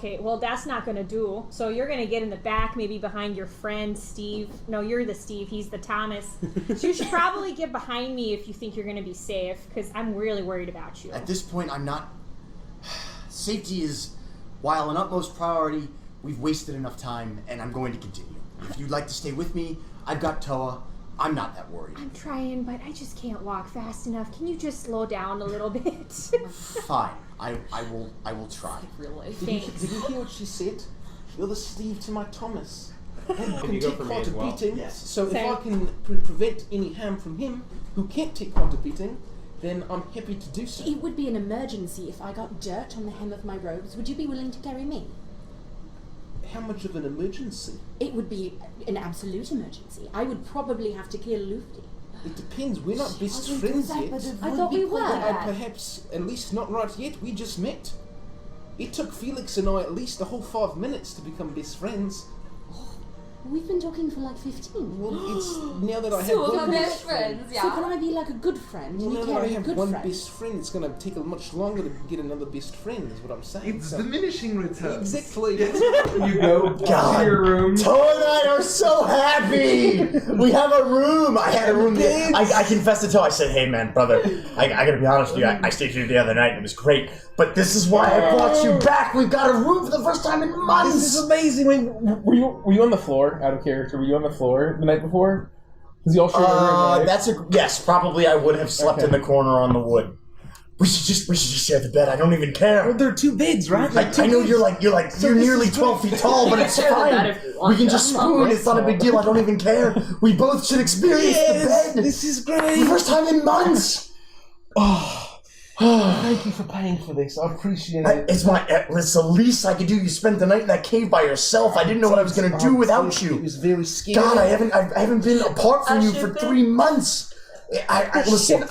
Okay, well, that's not going to do. So you're going to get in the back, maybe behind your friend, Steve. No, you're the Steve. He's the Thomas. So you should probably get behind me if you think you're going to be safe, because I'm really worried about you. At this point, I'm not... Safety is, while an utmost priority, we've wasted enough time, and I'm going to continue. If you'd like to stay with me, I've got Toa. I'm not that worried. I'm trying, but I just can't walk fast enough. Can you just slow down a little bit? Fine. I will try. Really? Did you hear what she said? You're the Steve to my Thomas. Who can you go take for me part as of well? beating. Yes. So Same. if I can prevent any harm from him, who can't take part of beating, then I'm happy to do so. It would be an emergency if I got dirt on the hem of my robes. Would you be willing to carry me? How much of an emergency? It would be an absolute emergency. I would probably have to kill Lufty. It depends. We're not best wasn't friends that, yet. but it I thought we were. Perhaps, at least not right yet. We just met. It took Felix and I at least a whole 5 minutes to become best friends. We've been talking for like 15. Well, it's now that I have So one we're best friends, yeah. So can I be like a good friend? Well, and now you that I carry a have good one friend? best friend, it's going to take much longer to get another best friend, is what I'm saying. It's So- diminishing returns. Exactly. You go God. to your room. Toa and I are so happy! We have a room! I had a room. I confessed to Toa. I said, hey man, brother, I gotta be honest with you, I stayed here the other night and it was great, but this is why I brought you back. We've got a room for the first time in months! This is amazing. Were you on the floor, out of character? Were you on the floor the night before? Because you all shared a room, right? Yes, probably I would have slept in the corner on the wood. We should just share the bed. I don't even care. Well, there are 2 beds, right? I know you're nearly 12 feet tall, but it's fine. We can just spoon. It's not a big deal. I don't even care. We both should experience the bed. This is great. The first time in months. Thank you for paying for this. I appreciate it. It's the least I could do. You spent the night in that cave by yourself. I didn't know what I was going to do without It you. was very scary. God, I haven't been apart from you for 3 months. Listen.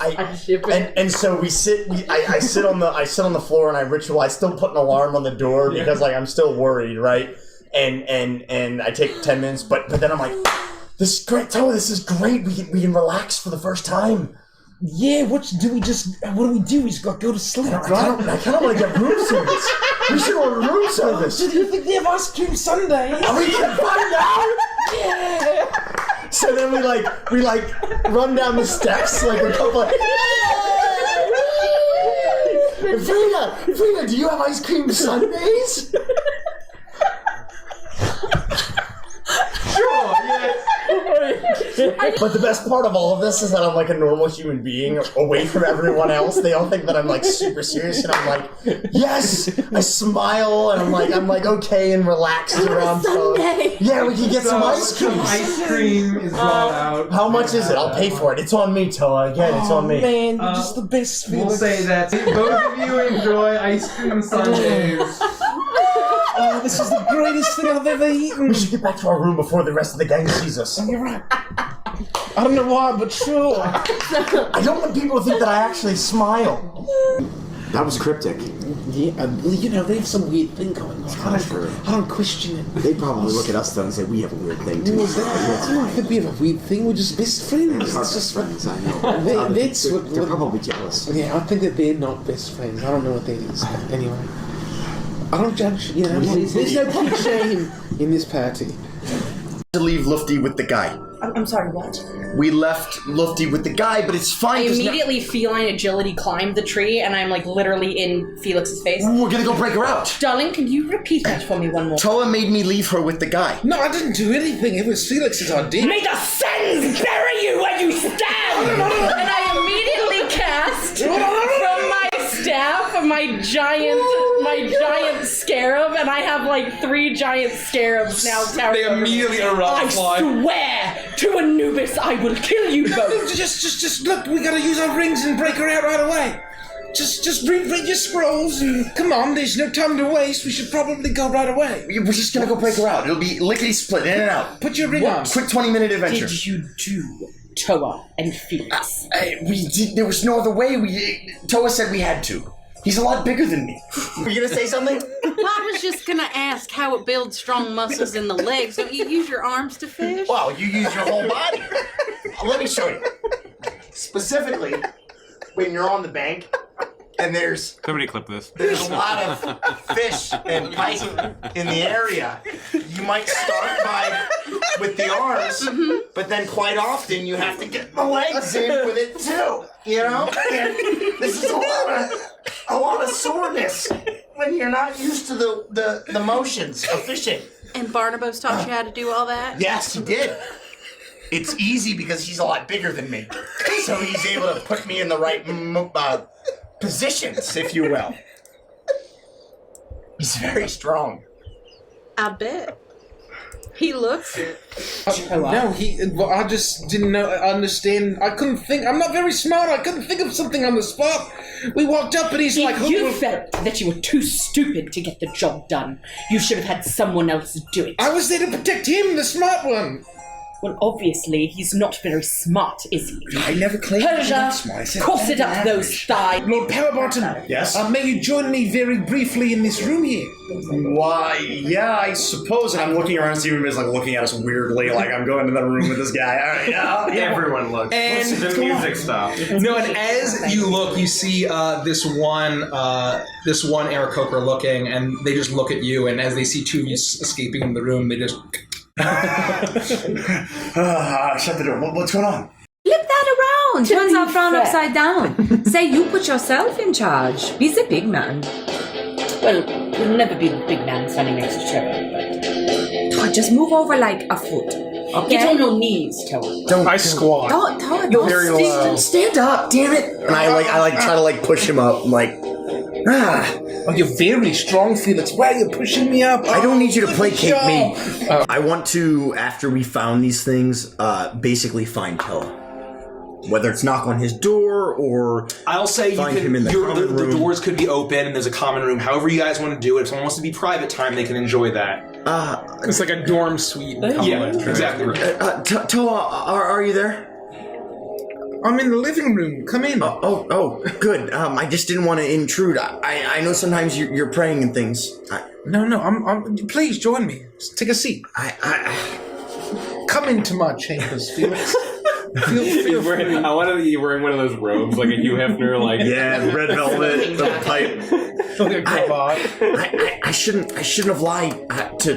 And so we sit. I sit on the floor and I ritual. I still put an alarm on the door because like I'm still worried, right? And I take 10 minutes, but then I'm like, this is great, Toa. This is great. We can relax for the first time. Yeah, what do we do? We just go to sleep, right? I kind of want to get room service. We should order room service. Do you think they have ice cream sundaes? And we can find out. Yeah. So then we run down the steps like a couple of. Frida, do you have ice cream sundaes? Sure, yes. But the best part of all of this is that I'm like a normal human being away from everyone else. They all think that I'm like super serious, and I'm like, yes. I smile and I'm like okay and relaxed around. Sunday. Yeah, we can get some ice cream. Ice cream is brought out. How much is it? I'll pay for it. It's on me, Toa. Again, it's on me. Man, you're just the best. We'll Felix. say that both of you enjoy ice cream sundaes. Oh, this is the greatest thing I've ever eaten. We should get back to our room before the rest of the gang sees us. You're right. I don't know why, but sure. I don't want people to think that I actually smile. That was cryptic. Yeah, they have some weird thing going on. I don't question it. They probably look at us though and say we have a weird thing too. I don't think we have a weird thing. We're just best friends. It's just friends, I know. They're probably jealous. Yeah, I think that they're not best friends. I don't know what that is. But anyway, I don't judge. There's no big shame in this party. To leave Lufty with the guy. I'm sorry, what? We left Lufty with the guy, but it's fine. I immediately feline agility climbed the tree, and I'm like literally in Felix's face. We're gonna go break her out. Darling, can you repeat that for me one more? Toa made me leave her with the guy. No, I didn't do anything. It was Felix's idea. May the sins bury you where you stand! And I immediately cast from my staff of my giant scarab, and I have like 3 giant scarabs now towering They over me. immediately erupt. I swear to Anubis I will kill you both! Just look. We gotta use our rings and break her out right away. Just read your scrolls and come on. There's no time to waste. We should probably go right away. We're just gonna go break her out. It'll be lickety split, in and out. Put your ring on. Quick 20-minute adventure. Did you do Toa and Felix? We did. There was no other way. Toa said we had to. He's a lot bigger than me. Were you gonna say something? I was just gonna ask how it builds strong muscles in the legs. Don't you use your arms to fish? Well, you use your whole body. Let me show you. Specifically, when you're on the bank and there's Somebody clip this. There's a lot of fish and pike in the area. You might start with the arms, but then quite often you have to get the legs in with it too. You know, and this is a lot of soreness when you're not used to the motions of fishing. And Barnabas taught you how to do all that? Yes, he did. It's easy because he's a lot bigger than me, so he's able to put me in the right positions, if you will. He's very strong. I bet. He looks it. No, I just didn't understand. I couldn't think. I'm not very smart. I couldn't think of something on the spot. We walked up and he's like, You felt that you were too stupid to get the job done. You should have had someone else do it. I was there to protect him, the smart one. Well, obviously, he's not very smart, is he? I never claimed Persia, to be smart. I said corset up those thighs. Lord Powerbottom. Yes? May you join me very briefly in this room here? Why, yeah, I suppose. And I'm looking around, see him is like looking at us weirdly, like I'm going to the room with this guy. All right, yeah. Everyone looks. And the music stops. No, and as you look, you see this one Aarakocra looking, and they just look at you, and as they see two of you escaping from the room, they just... Shut the door. What's going on? Flip that around. Turns our frown upside down. Say you put yourself in charge. He's a big man. Well, you'll never be the big man standing next to Trevor, but... Just move over like a foot. Okay? Get on your knees, Toa. Don't squat. Don't stand up, damn it! And I try to push him up. I'm like, Oh, you're very strong, Felix. Why are you pushing me up? I don't need you to placate me. I want to, after we found these things, basically find Toa. Whether it's knock on his door or I'll say find him in the common room. The doors could be open and there's a common room. However you guys want to do it. If someone wants to be private time, they can enjoy that. It's like a dorm suite. Yeah, exactly. Toa, are you there? I'm in the living room. Come in. Oh, good. I just didn't want to intrude. I know sometimes you're praying and things. No. I'm. Please join me. Take a seat. Come into my chambers, Felix. Feel free. I want to be wearing one of those robes, like a Hugh Hefner, like red velvet, the pipe. I shouldn't have lied to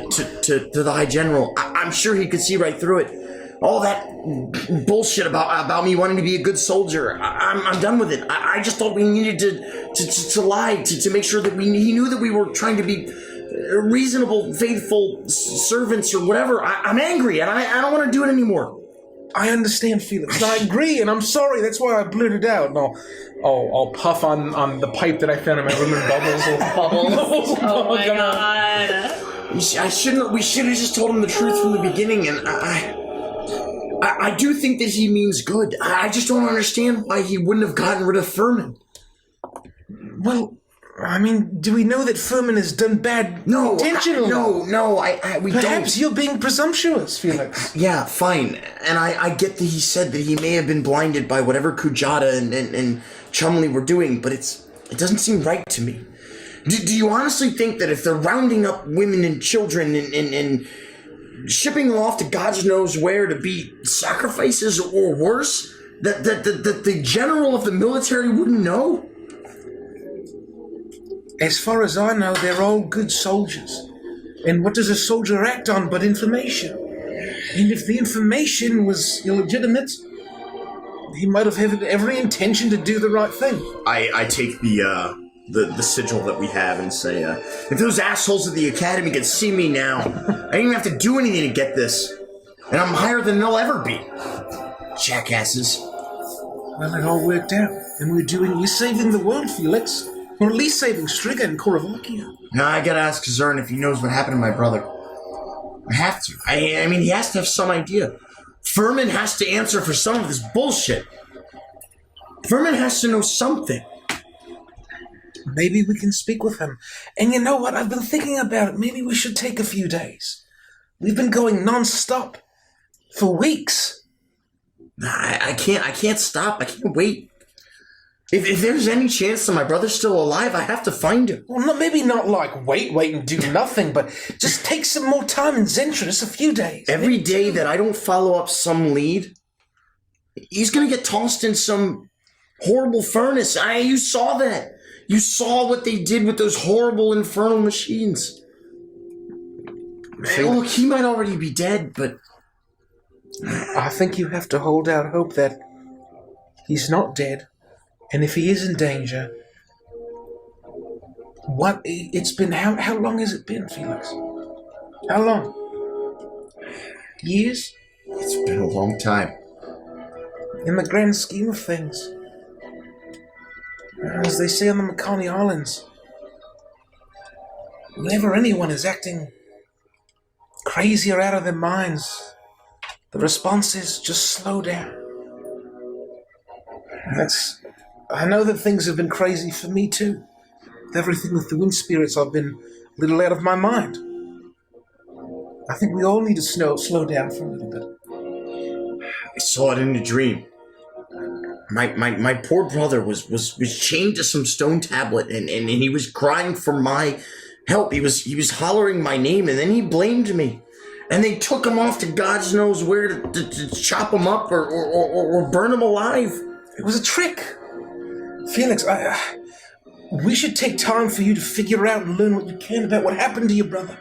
the High General. I'm sure he could see right through it. All that bullshit about me wanting to be a good soldier. I'm done with it. I just thought we needed to lie to make sure that he knew that we were trying to be reasonable, faithful servants or whatever. I'm angry and I don't want to do it anymore. I understand, Felix. I agree, and I'm sorry. That's why I blurted out. And I'll puff on the pipe that I found in my room and bubbles. Oh my god. We should have just told him the truth from the beginning, and I do think that he means good. I just don't understand why he wouldn't have gotten rid of Furman. Well, I mean, do we know that Furman has done bad intentionally? We don't. Perhaps you're being presumptuous, Felix. Yeah, fine. And I get that he said that he may have been blinded by whatever Kujata and Chumley were doing, but it doesn't seem right to me. Do you honestly think that if they're rounding up women and children and shipping them off to God knows where to be sacrifices or worse, that the general of the military wouldn't know? As far as I know, they're all good soldiers. And what does a soldier act on but information? And if the information was illegitimate, he might have had every intention to do the right thing. I take the sigil that we have and say, if those assholes at the academy could see me now, I didn't even have to do anything to get this. And I'm higher than they'll ever be. Jackasses. Well, it all worked out. And we're saving the world, Felix. Or at least saving Striga and Koravakia. Now I gotta ask Zern if he knows what happened to my brother. I have to. I mean, he has to have some idea. Furman has to answer for some of this bullshit. Furman has to know something. Maybe we can speak with him. And you know what? I've been thinking about it. Maybe we should take a few days. We've been going non-stop for weeks. I can't stop. I can't wait. If there's any chance that my brother's still alive, I have to find him. Well, maybe not like wait and do nothing, but just take some more time in Zentris, a few days. Every day that I don't follow up some lead, he's gonna get tossed in some horrible furnace. You saw that. You saw what they did with those horrible infernal machines. Hey, look, he might already be dead, but... I think you have to hold out hope that he's not dead. And if he is in danger... It's been... How long has it been, Felix? How long? Years? It's been a long time. In the grand scheme of things. As they say on the McCartney Islands, whenever anyone is acting crazy or out of their minds, the response is just slow down. I know that things have been crazy for me too. With everything with the wind spirits, I've been a little out of my mind. I think we all need to slow down for a little bit. I saw it in a dream. My poor brother was chained to some stone tablet and he was crying for my help. He was hollering my name and then he blamed me. And they took him off to God knows where to chop him up or burn him alive. It was a trick. Felix, we should take time for you to figure out and learn what you can about what happened to your brother.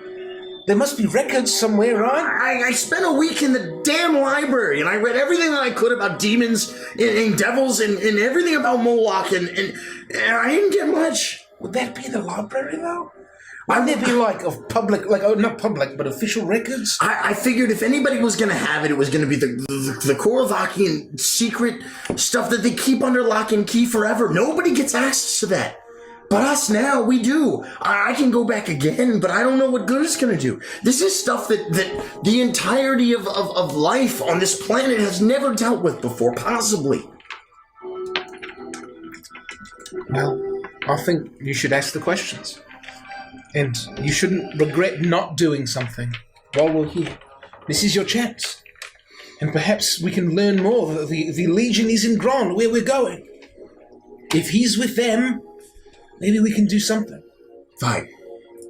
There must be records somewhere, right? I spent a week in the damn library and I read everything that I could about demons and devils and everything about Moloch and I didn't get much. Would that be the library though? Wouldn't there be not public, but official records? I figured if anybody was going to have it, it was going to be the Korovakian secret stuff that they keep under lock and key forever. Nobody gets access to that. But us now, we do. I can go back again, but I don't know what good it's going to do. This is stuff that the entirety of life on this planet has never dealt with before, possibly. Well, I think you should ask the questions. And you shouldn't regret not doing something while we're here. This is your chance. And perhaps we can learn more. The Legion is in Grand, where we're going. If he's with them, maybe we can do something. Fine.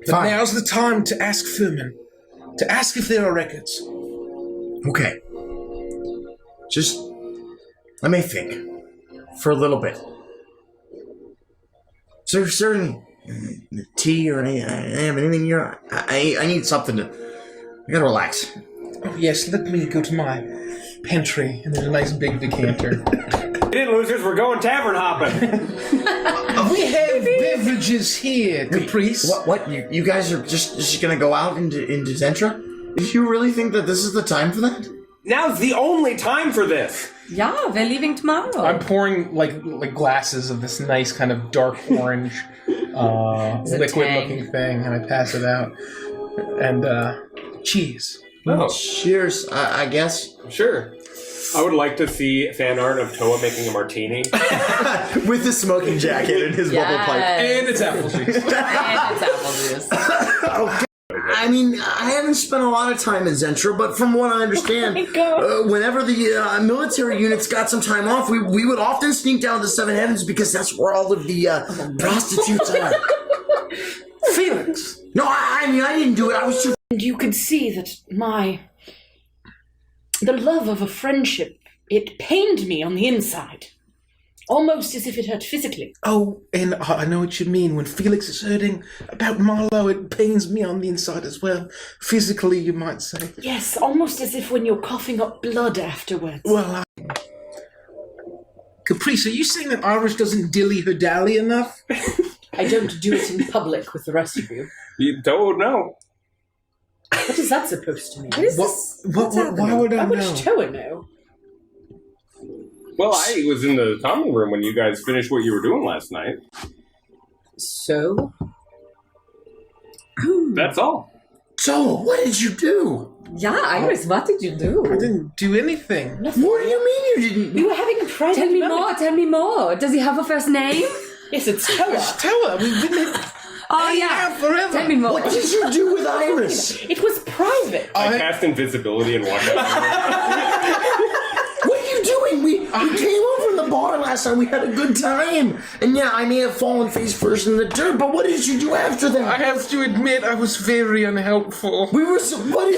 But now's the time to ask Furman. To ask if there are records. Okay. Just let me think. For a little bit. Is there certain tea or anything here? I need something to... I gotta relax. Oh, yes, let me go to my pantry. And there's a nice big decanter. Get in, losers, we're going tavern hopping. We have beverages here, Caprice. What? You guys are just gonna go out into Zentra? Do you really think that this is the time for that? Now's the only time for this. Yeah, we're leaving tomorrow. I'm pouring like glasses of this nice kind of dark orange liquid-looking thing, and I pass it out. And cheers. Oh. Cheers, I guess. Sure. I would like to see fan art of Toa making a martini. With his smoking jacket and his bubble pipe. And it's apple juice. Okay. I mean, I haven't spent a lot of time in Zentra, but from what I understand, whenever the military units got some time off, we would often sneak down to Seven Heavens because that's where all of the prostitutes are. Felix! No, I mean, I didn't do it. I was too... And you could see that the love of a friendship, it pained me on the inside. Almost as if it hurt physically. Oh, and I know what you mean. When Felix is hurting about Marlowe, it pains me on the inside as well. Physically, you might say. Yes, almost as if when you're coughing up blood afterwards. Well, Caprice, are you saying that Iris doesn't dilly her dally enough? I don't do it in public with the rest of you. You don't know. What is that supposed to mean? What is this? Why would I How know? much Toa know? Well, I was in the common room when you guys finished what you were doing last night. So? That's all. So, what did you do? Yeah, Iris, what did you do? I didn't do anything. What do you mean you didn't? We were having a private Tell me moment. more, tell me more. Does he have a first name? Yes, it's Toa. Tell her, we've been here Oh, yeah. forever. Tell me more. What did you do with Iris? It was private. I cast invisibility and walked out. What are you doing? We came over in the bar last time. We had a good time. And yeah, I may have fallen face first in the dirt, but what did you do after that? I have to admit, I was very unhelpful. What is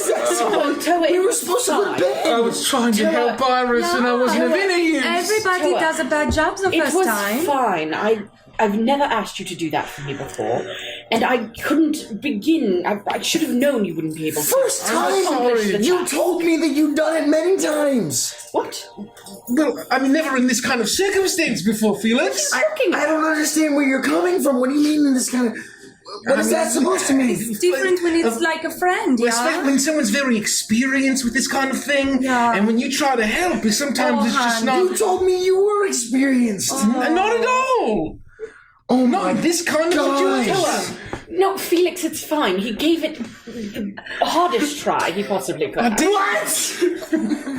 that? Toa, We were supposed to go to bed. I was trying to help Iris and I wasn't of any use. Everybody Toa. does a bad job the It first was time. fine. I've never asked you to do that for me before, and I couldn't begin. I should have known you wouldn't be able to. First time! You told me that you'd done it many times! What? Well, I mean, never in this kind of circumstance before, Felix. I don't understand where you're coming from. What do you mean in this kind of... What is that supposed to mean? It's different when it's like a friend, yeah? When someone's very experienced with this kind of thing, and when you try to help, sometimes it's just not... You told me you were experienced. Not at all. Oh my... this kind of situation. No, Felix, it's fine. He gave it the hardest try he possibly could. What?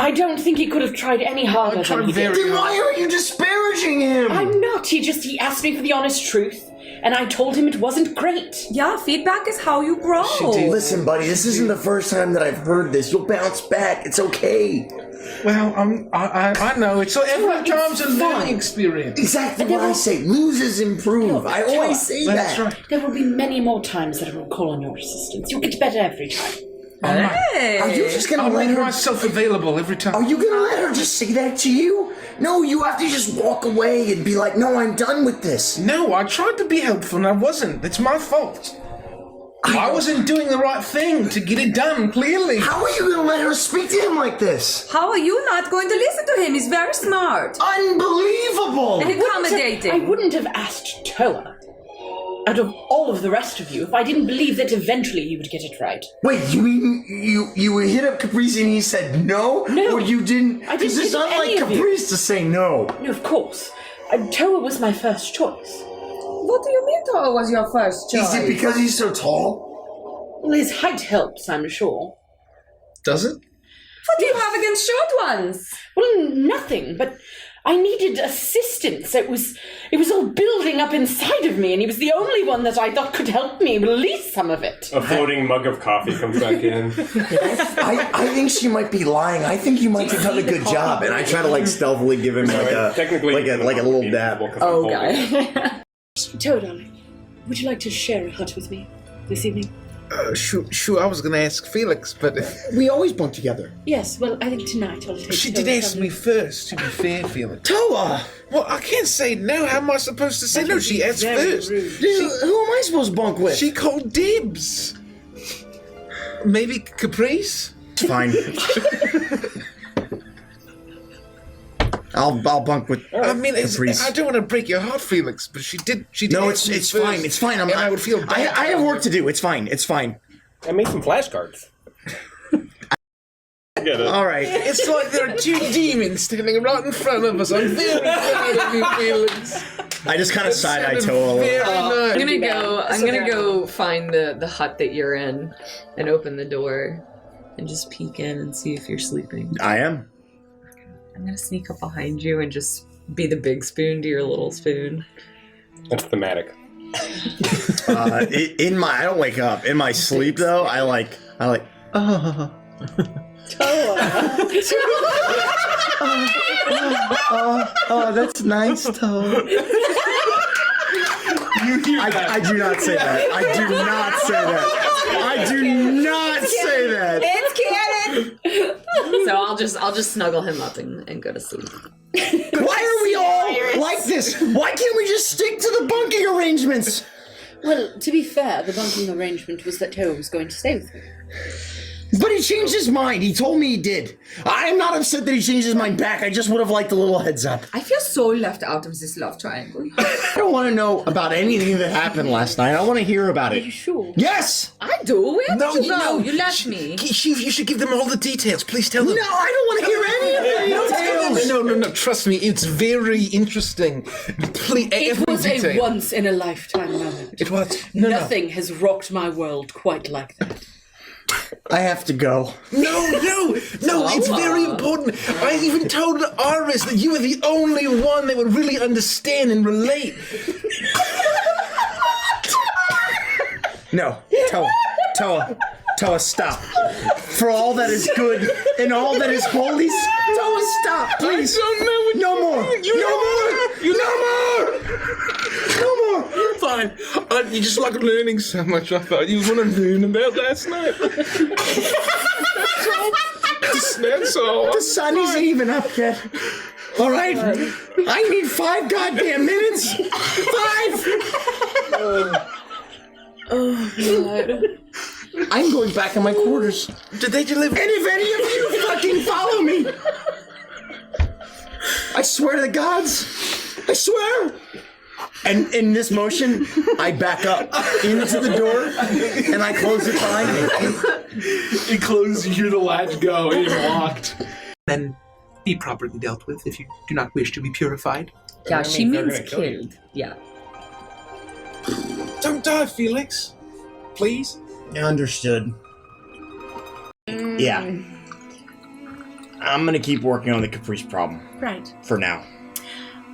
I don't think he could have tried any harder than he did. Then why are you disparaging him? I'm not. He asked me for the honest truth. And I told him it wasn't great. Yeah, feedback is how you grow. Listen, buddy, this isn't the first time that I've heard this. You'll bounce back. It's okay. Well, I know. It's every time's a learning experience. Exactly what I say. Losers improve. I always say that. That's right. There will be many more times that I will call on your assistance. You'll get better every time. Hey. Are you just gonna let make her... myself available every time. Are you gonna let her just say that to you? No, you have to just walk away and be like, no, I'm done with this. No, I tried to be helpful and I wasn't. It's my fault. I wasn't doing the right thing to get it done, clearly. How are you gonna let her speak to him like this? How are you not going to listen to him? He's very smart. Unbelievable! And accommodating. I wouldn't have asked Toa out of all of the rest of you if I didn't believe that eventually you would get it right. Wait, you hit up Caprice and he said no? No. Or you didn't? I didn't Because it's hit not any like of you. Caprice to say no. No, of course. Toa was my first choice. What do you mean Toa was your first choice? Is it because he's so tall? Well, his height helps, I'm sure. Does it? What do you have against short ones? Well, nothing, but I needed assistance. It was all building up inside of me, and he was the only one that I thought could help me release some of it. A floating mug of coffee comes back in. I think she might be lying. I think you might have done a good job. And I try to stealthily give him like a little dab. Oh, okay. Toa, darling, would you like to share a hut with me this evening? Sure, I was going to ask Felix, but... We always bunk together. Yes, well, I think tonight I'll take She Toa did ask from me you. first, to be fair, Felix. Toa! Well, I can't say no. How am I supposed to say no? She asked first. Who am I supposed to bunk with? She called dibs. Maybe Caprice? It's fine. I'll bunk with I mean, Caprice. I don't want to break your heart, Felix, but she did. No, ask me it's first, fine. It's fine. and I would feel bad. I have work to do. It's fine. It's fine. I made some flashcards. Get it. All right. It's like there are two demons standing right in front of us. I'm very proud of you, Felix. I just kind of side-eye Toa a little. I'm gonna go find the hut that you're in and open the door and just peek in and see if you're sleeping. I am. I'm gonna sneak up behind you and just be the big spoon to your little spoon. That's thematic. I don't wake up. In my sleep though, I like Toa. oh, that's nice, Toa. I do not say that. I do not say that. I do not say that. It's canon. So I'll just snuggle him up and go to sleep. Why are we all like this? Why can't we just stick to the bunking arrangements? Well, to be fair, the bunking arrangement was that Toa was going to stay with me. But he changed his mind. He told me he did. I am not upset that he changed his mind back. I just would have liked a little heads up. I feel so left out of this love triangle. I don't want to know about anything that happened last night. I want to hear about it. Are you sure? Yes! I do. Where No, did you go? no. You left me. You should give them all the details. Please tell them. No, I don't want to hear any of the details. No. Trust me, it's very interesting. Please, It was every a detail. once-in-a-lifetime moment. It was. No. Nothing has rocked my world quite like that. I have to go. No, it's very important. I even told Iris that you were the only one that would really understand and relate. No, Toa, stop. For all that is good and all that is holy, Toa, stop, please. I don't know what no more. No more. Fine. You just like learning so much. I thought you want to learn about last night. That's all. The sun isn't even up yet. All right, I need 5 goddamn minutes. 5. Oh God. I'm going back in my quarters. Did they deliver? And if any of you fucking follow me, I swear to the gods, I swear. And in this motion, I back up into the door and I close it behind me. It closes, you hear the latch go, it is locked. Then be properly dealt with if you do not wish to be purified. Yeah, she means killed. Yeah. Don't die, Felix. Please. Understood. Yeah. I'm gonna keep working on the Caprice problem. Right. For now.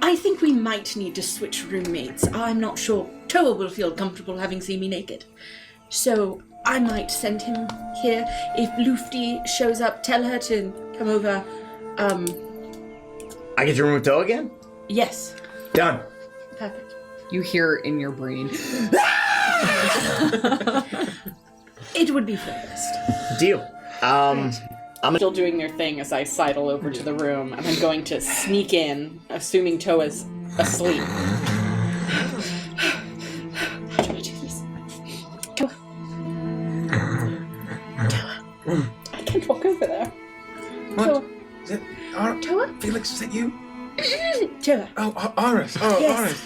I think we might need to switch roommates. I'm not sure Toa will feel comfortable having seen me naked. So I might send him here. If Lufty shows up, tell her to come over. I get to room with Toa again? Yes. Done. Perfect. You hear it in your brain. It would be for the best. Deal. I'm still doing their thing as I sidle over to the room, and I'm going to sneak in, assuming Toa's asleep. How do I do this? Toa. I can walk over there. What? Toa. Is it Toa? Felix, is that you? Toa. Oh, Aris. Oh, Yes. Aris.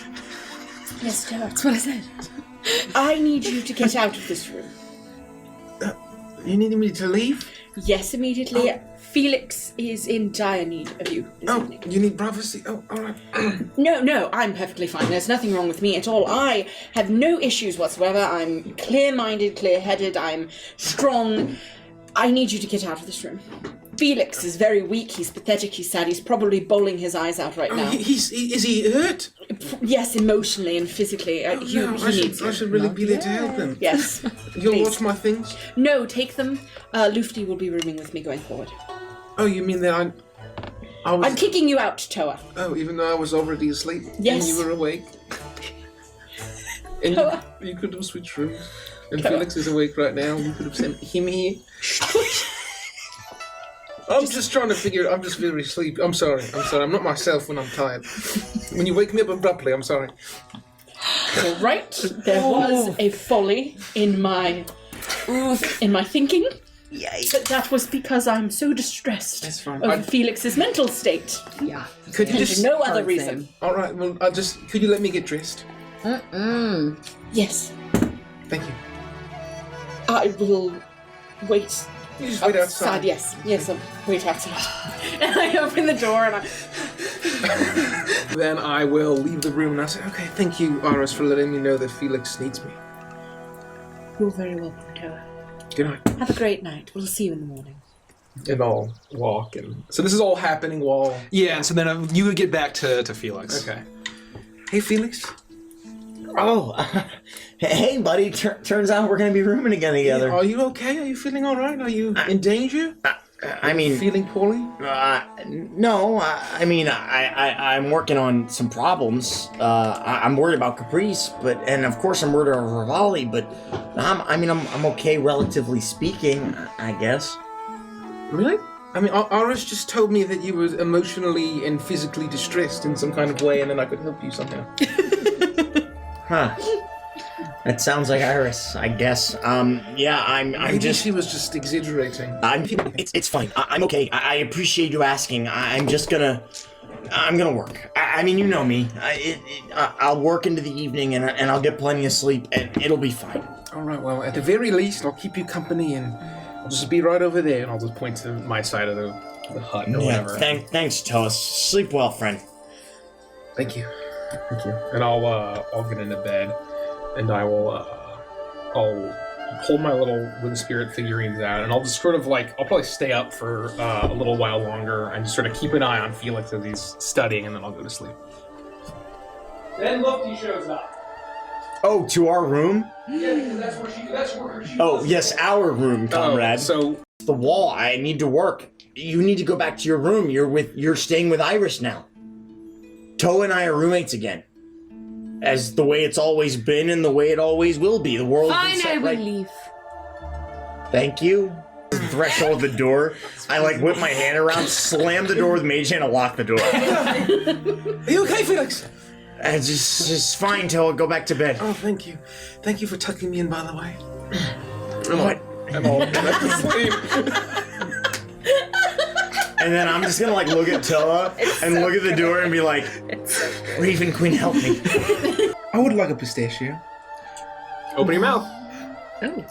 Yes, Toa. That's what I said. I need you to get out of this room. You needed me to leave? Yes, immediately. Felix is in dire need of you this evening. You need prophecy? Oh, alright. No, I'm perfectly fine. There's nothing wrong with me at all. I have no issues whatsoever. I'm clear-minded, clear-headed. I'm strong. I need you to get out of this room. Felix is very weak. He's pathetic. He's sad. He's probably bawling his eyes out right now. Is he hurt? Yes, emotionally and physically. He needs I should really be there to help him. Yes. You'll Please. watch my things? No, take them. Lufty will be rooming with me going forward. Oh, you mean that I was... I'm kicking you out, Toa. Oh, even though I was already asleep? Yes. And you were awake? And you could have switched rooms. And Toa. Felix is awake right now. You could have sent him here. I'm just trying to figure. I'm just very sleepy. I'm sorry. I'm not myself when I'm tired. When you wake me up abruptly, I'm sorry. You're right. There was a folly in my thinking. Yikes. But that was because I'm so distressed That's fine. over Felix's mental state. Yeah. Could you And just... no other reason. All right. Well, could you let me get dressed? Yes. Thank you. I will wait. You just wait outside. Yes, I'll wait outside. And I open the door and Then I will leave the room and I say, okay, thank you, Aris, for letting me know that Felix needs me. You're very welcome, Toa. Good night. Have a great night. We'll see you in the morning. And I'll walk and... So this is all happening while... Yeah, and so then you would get back to Felix. Okay. Hey, Felix. Oh, hey, buddy. Turns out we're going to be rooming again together. Are you okay? Are you feeling all right? Are you in danger? I mean... Feeling poorly? No, I'm working on some problems. I'm worried about Caprice, and of course I'm worried about Rivali, but I'm okay relatively speaking, I guess. Really? I mean, Aris just told me that you were emotionally and physically distressed in some kind of way, and then I could help you somehow. Huh. That sounds like Iris, I guess. Yeah, I'm Maybe just... she was just exaggerating. It's fine. I'm okay. I appreciate you asking. I'm gonna work. I mean, you know me. I'll work into the evening, and I'll get plenty of sleep, and it'll be fine. All right, well, at the very least, I'll keep you company, and I'll just be right over there. And I'll just point to my side of the hut or whatever. Thanks, Toas. Sleep well, friend. Thank you. Thank you. And I'll get into bed, and I will I'll hold my little wind spirit figurines out, and I'll just sort of I'll probably stay up for a little while longer and just sort of keep an eye on Felix as he's studying, and then I'll go to sleep. Then Lufty shows up. Oh, to our room? Yeah, because that's where she Oh, yes, our room, comrade. So the wall. I need to work. You need to go back to your room. You're staying with Iris now. Toa and I are roommates again. As the way it's always been and the way it always will be. The world's been Fine, set I will right. leave. Thank you. threshold of the door, I like whip my hand around, slam the door with Mage Hand, and lock the door. Are you okay, Felix? Just fine till I go back to bed. Oh, thank you. Thank you for tucking me in, by the way. What? I'm all back to sleep. And then I'm just gonna like look at Tilla and look at the door and be like, Raven Queen, help me. I would like a pistachio. Open your mouth. Oh.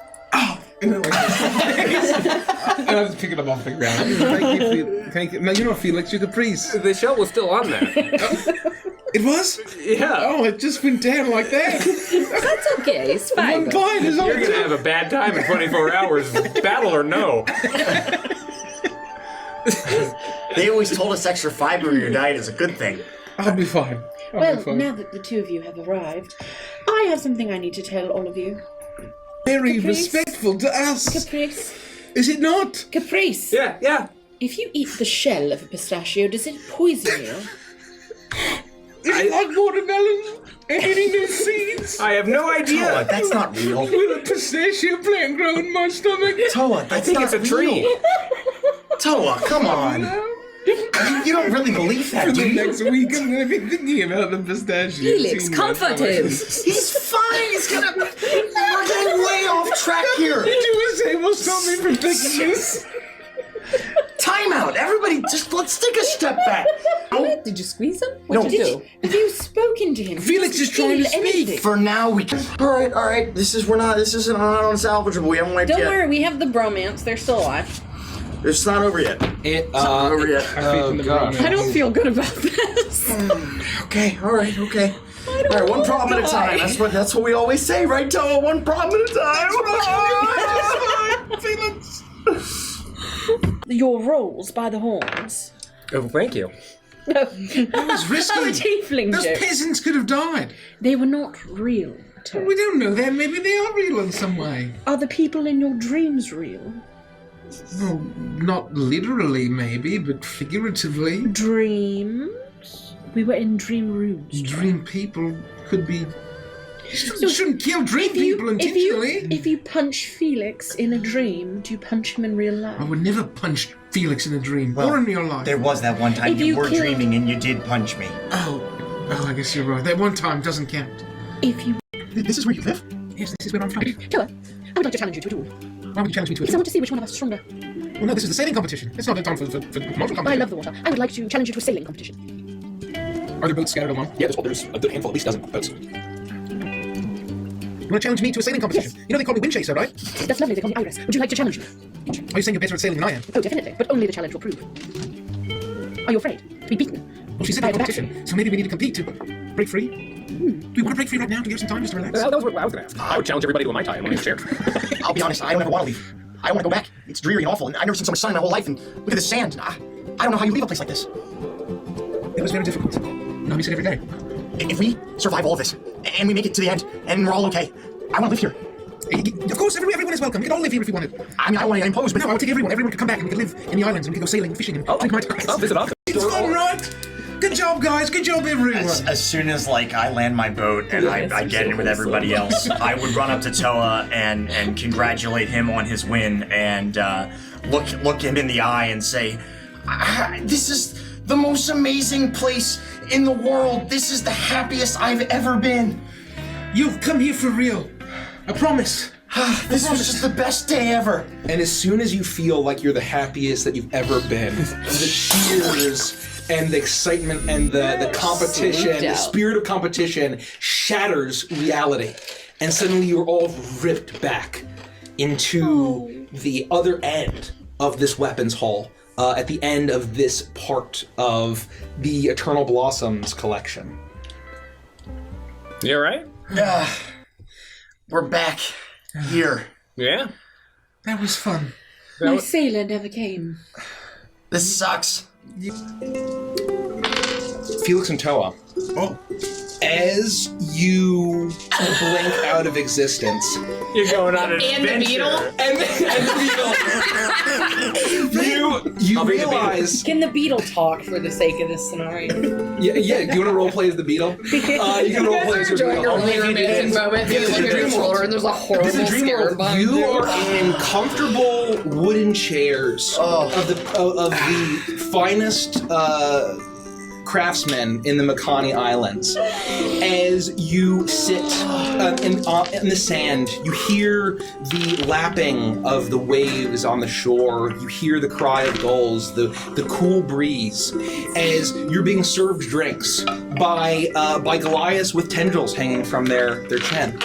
And then and I just pick it up off the ground. Thank you. No, you're not Felix, you're Caprice. The shell was still on there. It was? Yeah. Oh, it just went down like that. That's okay. It's fine. One bite is all. You're gonna have a bad time in 24 hours, battle or no. They always told us extra fiber in your diet is a good thing. I'll be fine. Well, now that the two of you have arrived, I have something I need to tell all of you. Very Caprice. respectful to us. Caprice. Is it not? Caprice. Yeah. If you eat the shell of a pistachio, does it poison you? Is it like watermelon and eating their seeds? I have no idea. Toa, that's not real. Will a pistachio plant grow in my stomach? Toa, I think it's a tree. Toa, come on. You don't really believe that, For do the you? next week, I'm going to be thinking about the pistachio. Felix, comfort him. He's fine. He's gonna. We're getting way off track here. Did you say will stop me from thinking this? Time out. Everybody, let's take a step back. Did you squeeze him? No. What did you do? Have you spoken to him? Felix is trying to speak. For now, we can. All right. This isn't unsalvageable. We haven't wiped Don't yet. worry, we have the bromance. They're still alive. It's not over yet. It's not over yet. Oh, gosh. I don't feel good about this. Okay. All right. One problem at a time. That's what we always say, right, Toa? One problem at a time. Felix. Your rolls by the horns. Oh, thank you. That was risky. Oh, a tiefling Those joke. peasants could have died. They were not real. Tom. We don't know that. Maybe they are real in some way. Are the people in your dreams real? Well, not literally, maybe, but figuratively. Dreams? We were in dream rooms. Dream people could be. You shouldn't kill dream people intentionally. If you punch Felix in a dream, do you punch him in real life? I would never punch Felix in a dream Well, or in real life. There was that one time If you you were killed- dreaming and you did punch me. Oh, I guess you're right. That one time doesn't count. If you... This is where you live? Yes, this is where I'm from. Toa, I would like to challenge you to a duel. Why would you challenge me to Because I it? want to see which one of us is stronger. Well, no, this is the sailing competition. It's not the time for motor competition. I love the water. I would like to challenge you to a sailing competition. Are there boats scattered along? Yeah, there's a good handful, at least a dozen boats. You want to challenge me to a sailing competition? Yes. You know they call me Windchaser, right? That's lovely, they call me Iris. Would you like to challenge me? Are you saying you're better at sailing than I am? Oh, definitely. But only the challenge will prove. Are you afraid to be beaten? Well, she said By the the competition, so maybe we need to compete to break free. Do you want to break free right now to give some time just to relax? That was what I was going to ask. I would challenge everybody to a Mai Tai in my chair. I'll be honest, I don't ever want to leave. I don't want to go back. It's dreary and awful, and I've never seen so much sun in my whole life, and look at the sand. I don't know how you leave a place like this. It was very difficult. No, we said every day. If we survive all of this, and we make it to the end, and we're all okay, I want to live here. Of course, everyone is welcome. We could all live here if we wanted. I mean, I don't want to impose, but No, I would take everyone. Everyone could come back and we could live in the islands and we could go sailing and fishing and drink my I'll visit often. It's fun, right? Good job, guys. Good job, everyone. As soon as I land my boat and I get in with everybody else, I would run up to Toa and congratulate him on his win and look him in the eye and say, "This is the most amazing place in the world. This is the happiest I've ever been. You've come here for real. I promise. This was just the best day ever." And as soon as you feel like you're the happiest that you've ever been, the cheers and the excitement and the competition, the spirit of competition shatters reality. And suddenly you're all ripped back into the other end of this weapons hall, at the end of this part of the Eternal Blossoms collection. You alright? We're back here. Yeah. That was fun. My sailor never came. This sucks. Felix and Toa. Oh. As you blink out of existence, You're going on an And the beetle? and the beetle, you realize. Can the beetle talk for the sake of this scenario? Yeah. Do you want to roleplay as the beetle? You can roleplay as the enjoying beetle. your really romantic moment. You look at your shoulder and there's a horrible This is Dream scare World. behind You are in comfortable wooden chairs of the finest craftsmen in the Makani Islands. As you sit in the sand, you hear the lapping of the waves on the shore. You hear the cry of gulls, the cool breeze, as you're being served drinks by Goliaths with tendrils hanging from their chin.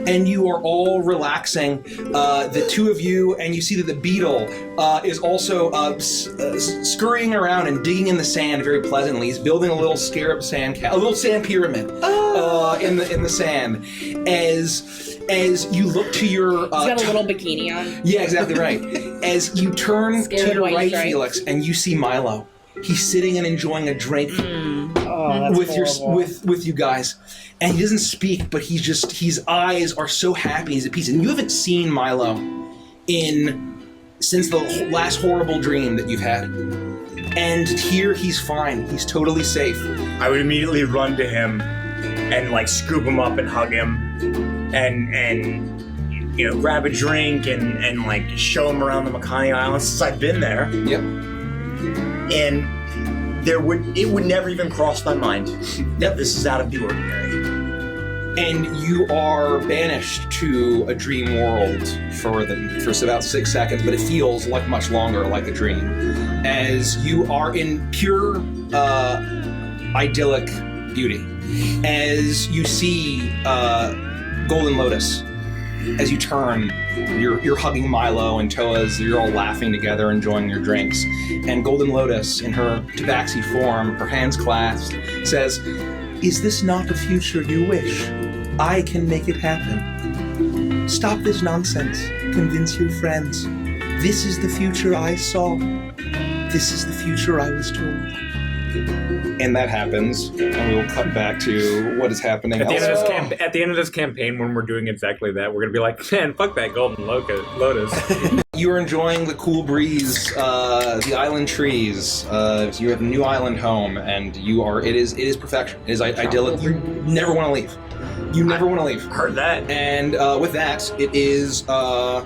And you are all relaxing, the two of you, and you see that the beetle is also scurrying around and digging in the sand very pleasantly. He's building a little scarab sand pyramid in the sand. As you look to your, He's got a little bikini on. yeah, exactly right. As you turn Scared to your white right, stripe. Felix, and you see Milo. He's sitting and enjoying a drink with you guys, and he doesn't speak, but his eyes are so happy. He's at peace, and you haven't seen Milo since the last horrible dream that you've had. And here he's fine. He's totally safe. I would immediately run to him and like scoop him up and hug him and grab a drink and like show him around the Makani Islands since I've been there. Yep. And it would never even cross my mind that this is out of the ordinary. And you are banished to a dream world for about 6 seconds, but it feels like much longer, like a dream, as you are in pure idyllic beauty. As you see Golden Lotus, as you turn, you're hugging Milo and Toa's, you're all laughing together, enjoying your drinks. And Golden Lotus, in her tabaxi form, her hands clasped, says, "Is this not the future you wish? I can make it happen. Stop this nonsense. Convince your friends. This is the future I saw. This is the future I was told." And that happens, and we will cut back to what is happening At the, elsewhere. at the end of this campaign, when we're doing exactly that, we're going to be like, man, fuck that golden lotus. You are enjoying the cool breeze, the island trees. You have a new island home, and it is perfection. It is idyllic. You never want to leave. You never want to leave. Heard that. And with that, it is her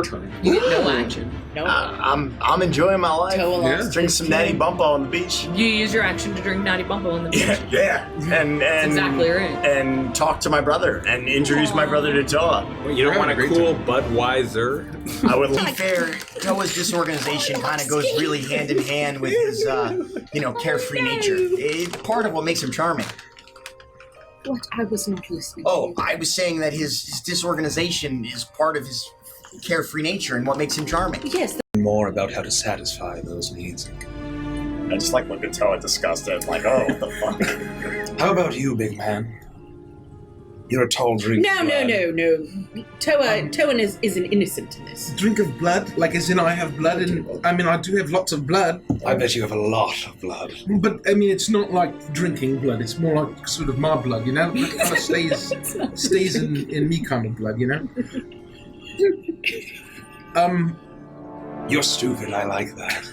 turn. You get no action. I'm enjoying my life. Yeah. Drink some Natty Bumpo on the beach. You use your action to drink Natty Bumpo on the beach. Yeah. And exactly right. And talk to my brother and introduce my brother to Toa. Well, you don't want a cool Budweiser? I would be fair. Toa's disorganization kind of goes really hand in hand with his, carefree nature. It's part of what makes him charming. What? I was not listening. Oh, I was saying that his disorganization is part of his carefree nature and what makes him charming. Yes. More about how to satisfy those needs. I just like look at Toa disgusted, like, oh, what the fuck. How about you, big man? You're a tall drink. No. Toa is an innocent in this. Drink of blood? Like as in I have blood I do have lots of blood. I bet you have a lot of blood. But, it's not like drinking blood. It's more like sort of my blood, Like it kind of stays in me kind of blood, You're stupid, I like that.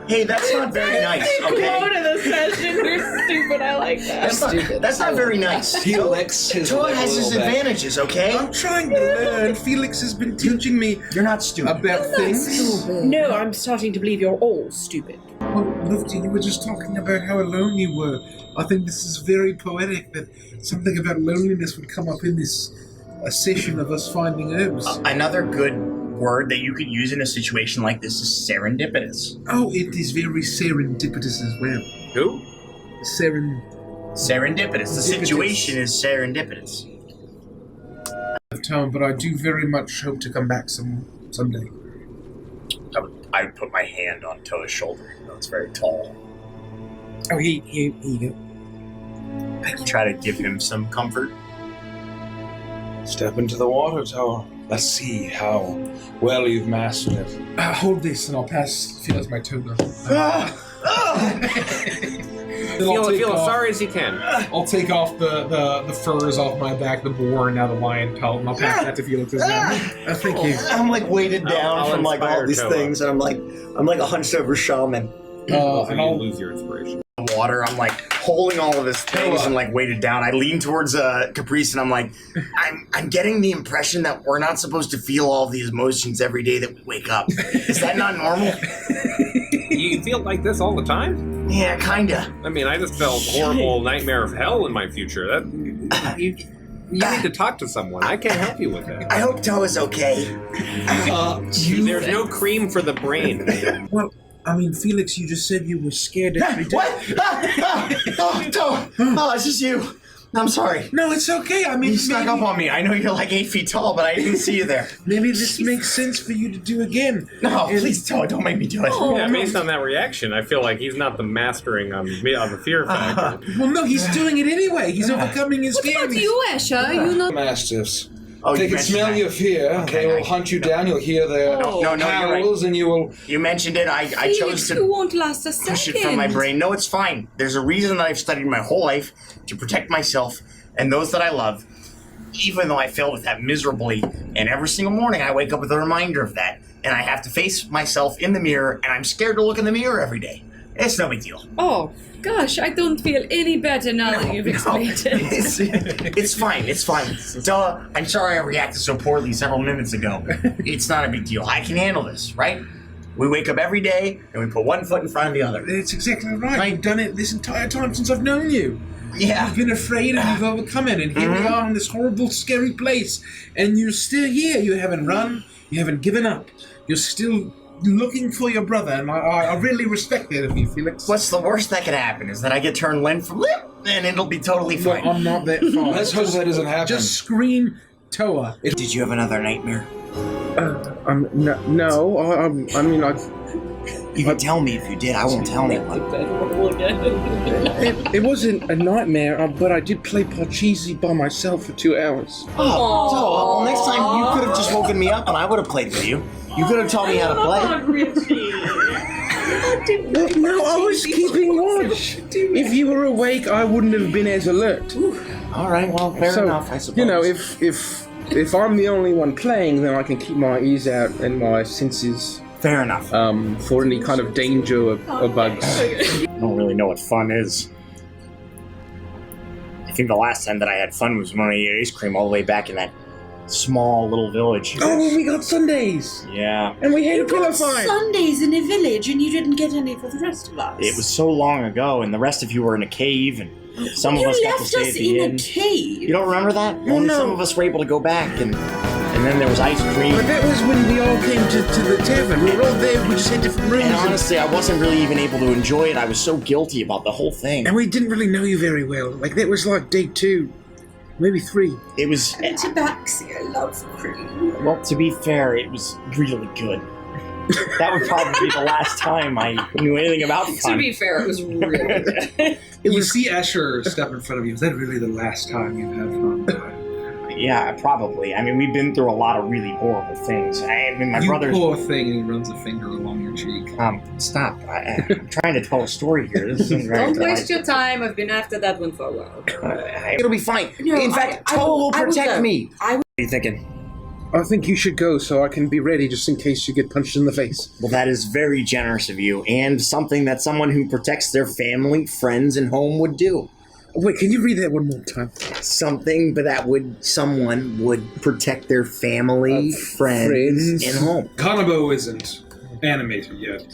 Hey, that's not very nice, okay? Quote of the session, you're stupid, I like that. That's not very nice. He licks his Toa lip a has his little bit. advantages, okay? I'm trying to learn. Felix has been teaching me You're not stupid. about things. No, I'm starting to believe you're all stupid. Well, Lufty, you were just talking about how alone you were. I think this is very poetic that something about loneliness would come up in this session of us finding herbs. Another good word that you could use in a situation like this is serendipitous. Oh, it is very serendipitous as well. Who? Serendipitous. The situation is serendipitous. Time, but I do very much hope to come back someday. I would put my hand on Toa's shoulder. It's very tall. Oh, here you go. I try to give him some comfort. Step into the water, Toa. Let's see how well you've mastered it. Hold this, and I'll pass Felix my toga. Feel as sorry as you can. I'll take off the furs off my back, the boar, and now the lion pelt, and I'll pass that to Felix as well. Thank you. I'm like weighted down I'll from like all inspire these Toa. things, and I'm like a hunched over shaman. And I'll lose your inspiration. Water. I'm like holding all of this things and like weighted down. I lean towards Caprice, and I'm like, I'm getting the impression that we're not supposed to feel all these emotions every day that we wake up. Is that not normal? You feel like this all the time? Yeah, kinda. I mean, I just felt horrible nightmare of hell in my future. You need to talk to someone. I can't help you with that. I hope Toa's okay. There's no cream for the brain. Well, I mean, Felix, you just said you were scared every day. What? Toa! Oh, it's just you. I'm sorry. No, it's okay. I mean, You snuck up on me. I know you're like 8 feet tall, but I didn't see you there. Maybe this makes sense for you to do again. No, please, Toa, don't make me do it. Yeah, based on that reaction, I feel like he's not the mastering on the fear factor. Well, no, he's doing it anyway. He's overcoming his fear. What about you, Esha? You know. Mastiffs. Oh, They you can mentioned smell that. your fear. Okay, They will hunt you down. You'll hear their No, you're right. howls, and you will. You mentioned it. I chose Felix, to you won't last a second. push it from my brain. No, it's fine. There's a reason that I've studied my whole life to protect myself and those that I love, even though I fail with that miserably. And every single morning I wake up with a reminder of that. And I have to face myself in the mirror, and I'm scared to look in the mirror every day. It's no big deal. Oh, gosh, I don't feel any better now that you've explained it. It's fine. It's fine. Duh. I'm sorry I reacted so poorly several minutes ago. It's not a big deal. I can handle this, right? We wake up every day, and we put one foot in front of the other. It's exactly right. You've done it this entire time since I've known you. Yeah. You've been afraid and you've overcome it, and here we are in this horrible, scary place, and you're still here. You haven't run. You haven't given up. You're still looking for your brother, and I really respect that of you, Felix. What's the worst that can happen is that I get turned limb from limb, and it'll be totally fine. Well, I'm not that far. Let's hope that doesn't happen. Just scream Toa. Did you have another nightmare? No. I mean, You can tell me if you did. I won't tell anyone. it wasn't a nightmare, but I did play Parcheesi by myself for 2 hours. Oh, Toa, well, next time you could have just woken me up, and I would have played with you. You could have taught me how to play. No, I was keeping watch. If you were awake, I wouldn't have been as alert. All right, well, fair enough, I suppose. You know, if I'm the only one playing, then I can keep my ears out and my senses. Fair enough. For any kind of danger or bugs. I don't really know what fun is. I think the last time that I had fun was when I ate ice cream all the way back in that small little village. Oh, well, we got Sundays. Yeah. And we had a pillow fight. Sundays in a village, and you didn't get any for the rest of us. It was so long ago, and the rest of you were in a cave, and some of us got to stay at the inn. A cave. You don't remember that? Well, Only no. some of us were able to go back, and then there was ice cream. But that was when we all came to the tavern. We were all there, we just had different rooms. And honestly, I wasn't really even able to enjoy it. I was so guilty about the whole thing. And we didn't really know you very well. Like, that was like day 2. Maybe 3. It was... Tabaxi, I love cream. Well, to be fair, it was really good. That would probably be the last time I knew anything about fun. To be fair, it was really good. You see Escher step in front of you. Is that really the last time you've had fun? Yeah, probably. I mean, we've been through a lot of really horrible things. I mean, my You brother's... poor thing, and he runs a finger along your cheek. Stop. I'm trying to tell a story here. This isn't very Don't waste your time. I've been after that one for a while. It'll be fine. No, In fact, Toa will protect me. What are you thinking? I think you should go so I can be ready just in case you get punched in the face. Well, that is very generous of you, and something that someone who protects their family, friends, and home would do. Wait, can you read that one more time? Something, but someone would protect their family, friends, and home. Kanabo isn't animated yet.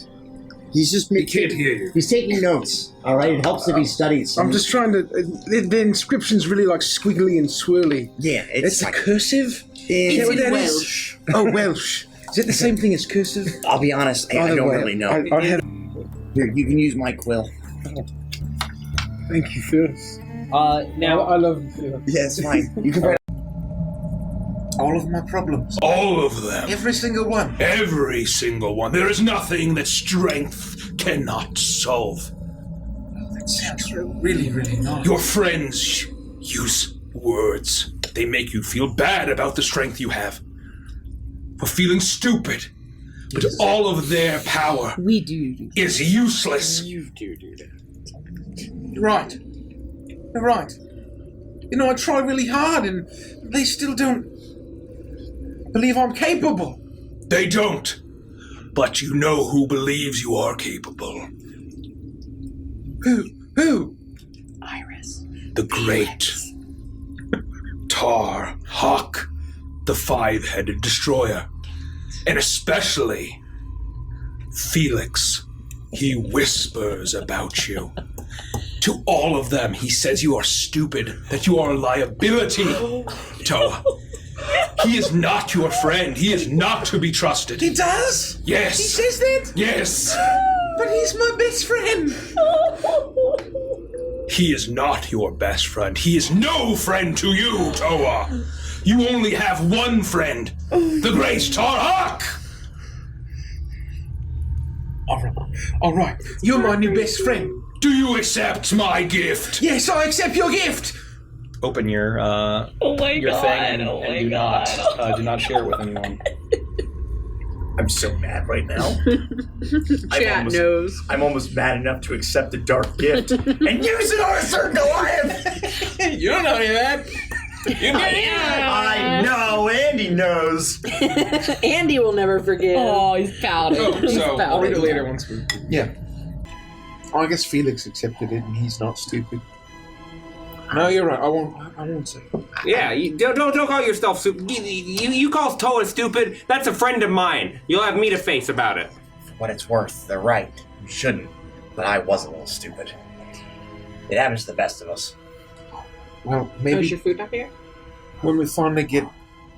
He's just He can't hear you. He's taking notes. All right, it helps if he studies. I'm just trying to. The inscription's really like squiggly and swirly. Yeah, it's like cursive. Is that what that is? Oh, Welsh. Is it the same thing as cursive? I'll be honest, I don't really know. Here, you can use my quill. Thank you, Phyllis. Now I love you, Phyllis. Yeah, it's fine. You can write All of my problems. All of them. Every single one. Every single one. There is nothing that strength cannot solve. That sounds really, really nice. Your friends use words. They make you feel bad about the strength you have. for feeling stupid. But all of their power is useless. You do that. You're right. You're right. You know, I try really hard and they still don't believe I'm capable. They don't. But you know who believes you are capable. Who? Iris. The great Tar Hawk, the five-headed destroyer. And especially Felix. He whispers about you. To all of them, he says you are stupid, that you are a liability. Toa. He is not your friend. He is not to be trusted. He does? Yes. He says that? Yes. But he's my best friend. He is not your best friend. He is no friend to you, Toa. You only have one friend, the great Tar Hawk. All right. You're my new best friend. Do you accept my gift? Yes, I accept your gift. Open your thing and do not share it with anyone. I'm so mad right now. Chat knows. I'm almost mad enough to accept the dark gift and use it on a certain Goliath. You don't know any of that. I know, Andy knows. Andy will never forget. Oh, he's pouting. So I'll read it later once we... Yeah. I guess Felix accepted it and he's not stupid. No, you're right. I won't say. Yeah, you don't call yourself stupid. You call Toa stupid. That's a friend of mine. You'll have me to face about it. For what it's worth, they're right. You shouldn't. But I was a little stupid. It happens to the best of us. Well, Is maybe your food up here? when we finally get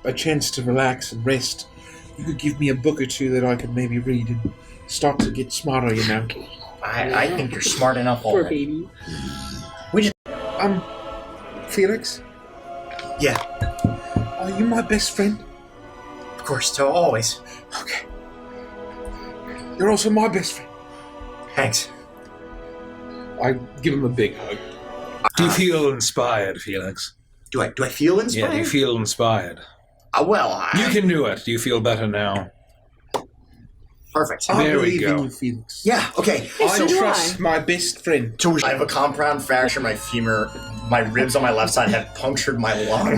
a chance to relax and rest, you could give me a book or two that I could maybe read and start to get smarter, you know. I think you're smart enough Poor already. baby. Felix, Yeah, are you my best friend? of course, Toa, always. Okay. You're also my best friend. Thanks. I give him a big hug. Do you feel inspired, Felix? Do I feel inspired? Yeah, do you feel inspired? You can do it. Do you feel better now? Perfect. I There we believe go. in you, Felix. Yeah, okay. I trust my best friend. I have a compound fracture in my femur. My ribs on my left side have punctured my lung.